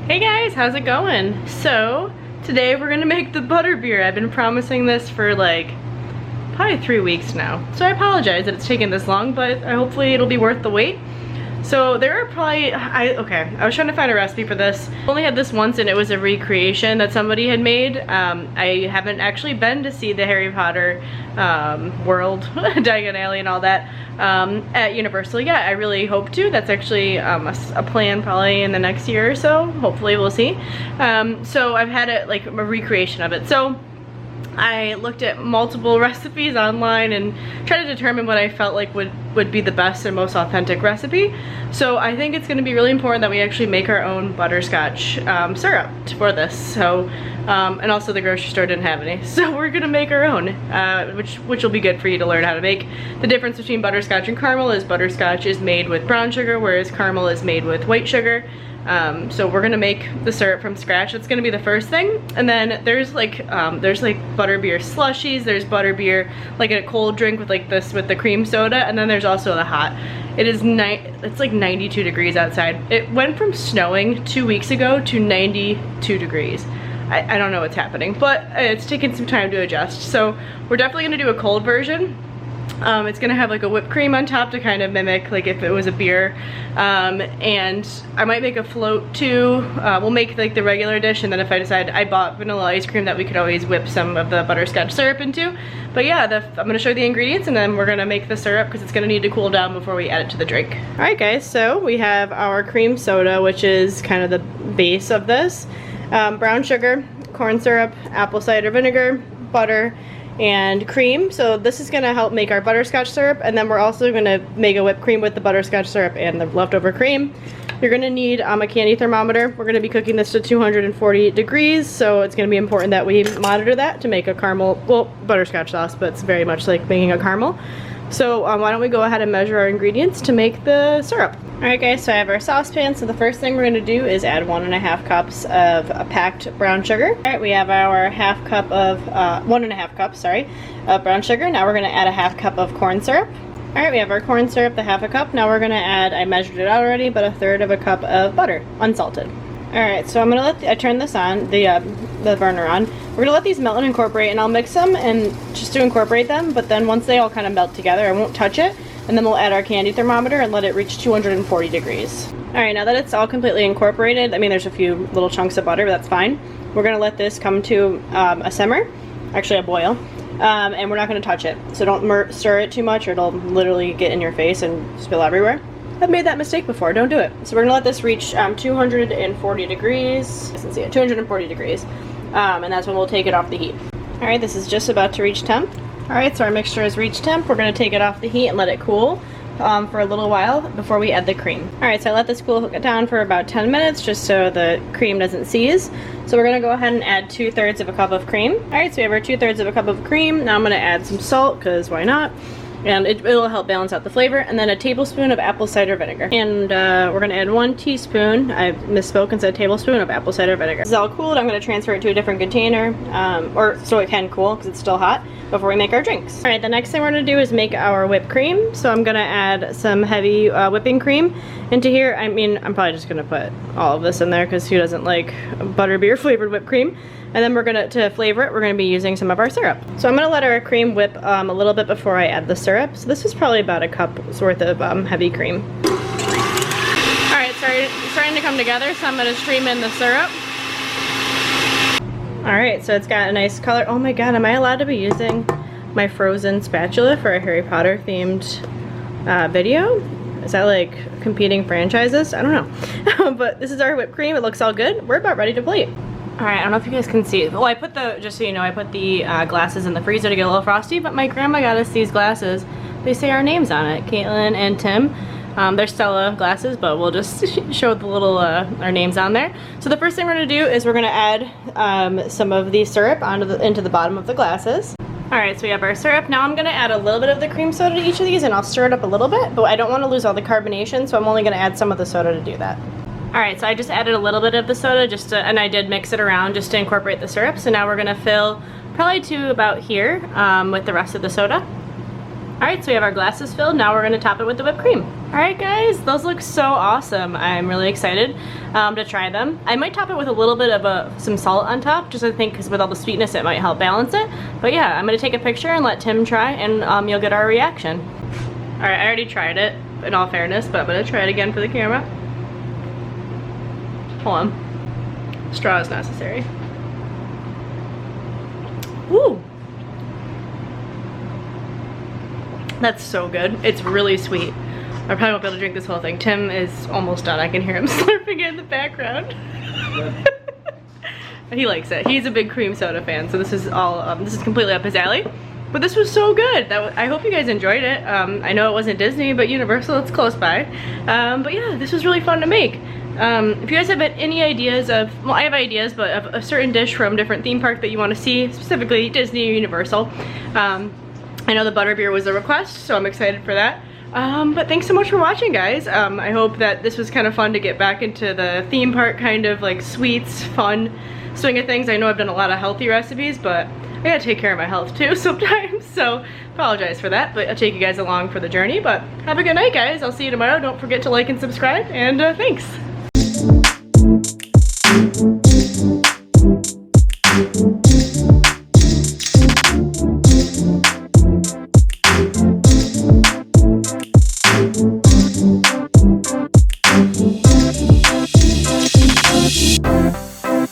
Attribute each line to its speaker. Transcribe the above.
Speaker 1: Hey guys, how's it going? So, today we're gonna make the butterbeer. I've been promising this for like, probably 3 weeks now. So I apologize that it's taken this long, but hopefully it'll be worth the wait. So there are probably, I was trying to find a recipe for this. I only had this once and it was a recreation that somebody had made. I haven't actually been to see the Harry Potter world, Diagon Alley and all that at Universal yet. I really hope to. That's actually a plan probably in the next year or so. Hopefully we'll see. So I've had it like a recreation of it. So I looked at multiple recipes online and tried to determine what I felt like would be the best and most authentic recipe. So I think it's going to be really important that we actually make our own butterscotch syrup for this. So, and also the grocery store didn't have any. So we're going to make our own, which will be good for you to learn how to make. The difference between butterscotch and caramel is butterscotch is made with brown sugar, whereas caramel is made with white sugar. So we're gonna make the syrup from scratch. That's gonna be the first thing. And then there's like butterbeer slushies. There's butterbeer like a cold drink with like this with the cream soda, and then there's also the hot. It's like 92 degrees outside. It went from snowing 2 weeks ago to 92 degrees. I don't know what's happening, but it's taken some time to adjust. So we're definitely gonna do a cold version. It's gonna have like a whipped cream on top to kind of mimic like if it was a beer, and I might make a float too. We'll make like the regular dish, and then if I decide, I bought vanilla ice cream that we could always whip some of the butterscotch syrup into. But yeah, I'm gonna show you the ingredients and then we're gonna make the syrup because it's gonna need to cool down before we add it to the drink. Alright guys, so we have our cream soda, which is kind of the base of this. Brown sugar, corn syrup, apple cider vinegar, butter, and cream. So this is gonna help make our butterscotch syrup, and then we're also gonna make a whipped cream with the butterscotch syrup and the leftover cream. You're gonna need a candy thermometer. We're gonna be cooking this to 240 degrees, so it's gonna be important that we monitor that to make a caramel, well, butterscotch sauce, but it's very much like making a caramel. So why don't we go ahead and measure our ingredients to make the syrup. Alright guys, so I have our saucepan. So the first thing we're going to do is add 1.5 cups of packed brown sugar. Alright, we have our 1.5 cups, of brown sugar. Now we're going to add a 1/2 cup of corn syrup. Alright, we have our corn syrup, the 1/2 cup. Now we're going to add, I measured it out already, but 1/3 cup of butter, unsalted. Alright, so I'm going to I turn this on, the burner on. We're going to let these melt and incorporate, and I'll mix them and just to incorporate them, but then once they all kind of melt together, I won't touch it, and then we'll add our candy thermometer and let it reach 240 degrees. Alright, now that it's all completely incorporated, I mean there's a few little chunks of butter, but that's fine. We're going to let this come to a simmer, actually a boil, and we're not going to touch it. So don't stir it too much or it'll literally get in your face and spill everywhere. I've made that mistake before, don't do it. So we're gonna let this reach 240 degrees. Let's see it, 240 degrees. And that's when we'll take it off the heat. All right, this is just about to reach temp. All right, so our mixture has reached temp. We're gonna take it off the heat and let it cool for a little while before we add the cream. All right, so I let this cool down for about 10 minutes just so the cream doesn't seize. So we're gonna go ahead and add 2/3 cup of cream. All right, so we have our 2/3 cup of cream. Now I'm gonna add some salt, because why not? And it'll help balance out the flavor, and then a tablespoon of apple cider vinegar. And we're gonna add 1 teaspoon, I misspoke and said tablespoon of apple cider vinegar. This is all cooled. I'm gonna transfer it to a different container, or so it can cool because it's still hot, before we make our drinks. All right, the next thing we're gonna do is make our whipped cream. So I'm gonna add some heavy whipping cream into here. I mean, I'm probably just gonna put all of this in there because who doesn't like butterbeer flavored whipped cream? And then we're gonna, to flavor it, we're gonna be using some of our syrup. So I'm gonna let our cream whip a little bit before I add the syrup. So this is probably about a cup's worth of heavy cream. All right, it's starting to come together, so I'm gonna stream in the syrup. All right, so it's got a nice color. Oh my God, am I allowed to be using my frozen spatula for a Harry Potter themed video? Is that like competing franchises? I don't know. But this is our whipped cream. It looks all good. We're about ready to plate. All right, I don't know if you guys can see. Well, I put just so you know, I put the glasses in the freezer to get a little frosty, but my grandma got us these glasses. They say our names on it, Caitlin and Tim. They're Stella glasses, but we'll just show the little, our names on there. So the first thing we're gonna do is we're gonna add some of the syrup into the bottom of the glasses. All right, so we have our syrup. Now I'm gonna add a little bit of the cream soda to each of these, and I'll stir it up a little bit, but I don't wanna lose all the carbonation, so I'm only gonna add some of the soda to do that. All right, so I just added a little bit of the soda and I did mix it around just to incorporate the syrup. So now we're gonna fill probably to about here with the rest of the soda. Alright, so we have our glasses filled. Now we're going to top it with the whipped cream. Alright guys, those look so awesome. I'm really excited to try them. I might top it with a little bit of some salt on top, just I think because with all the sweetness it might help balance it. But yeah, I'm going to take a picture and let Tim try, and you'll get our reaction. Alright, I already tried it, in all fairness, but I'm going to try it again for the camera. Hold on. Straw is necessary. Woo! That's so good. It's really sweet. I probably won't be able to drink this whole thing. Tim is almost done. I can hear him slurping it in the background. He likes it. He's a big cream soda fan, so this is all this is completely up his alley. But this was so good. I hope you guys enjoyed it. I know it wasn't Disney, but Universal, it's close by. But yeah, this was really fun to make. If you guys have any ideas of, well, I have ideas, but of a certain dish from a different theme park that you want to see, specifically Disney or Universal. I know the butterbeer was a request, so I'm excited for that. But thanks so much for watching, guys. I hope that this was kind of fun to get back into the theme park kind of like sweets, fun swing of things. I know I've done a lot of healthy recipes, but I gotta take care of my health too sometimes, so apologize for that, but I'll take you guys along for the journey. But have a good night, guys. I'll see you tomorrow. Don't forget to like and subscribe, and thanks.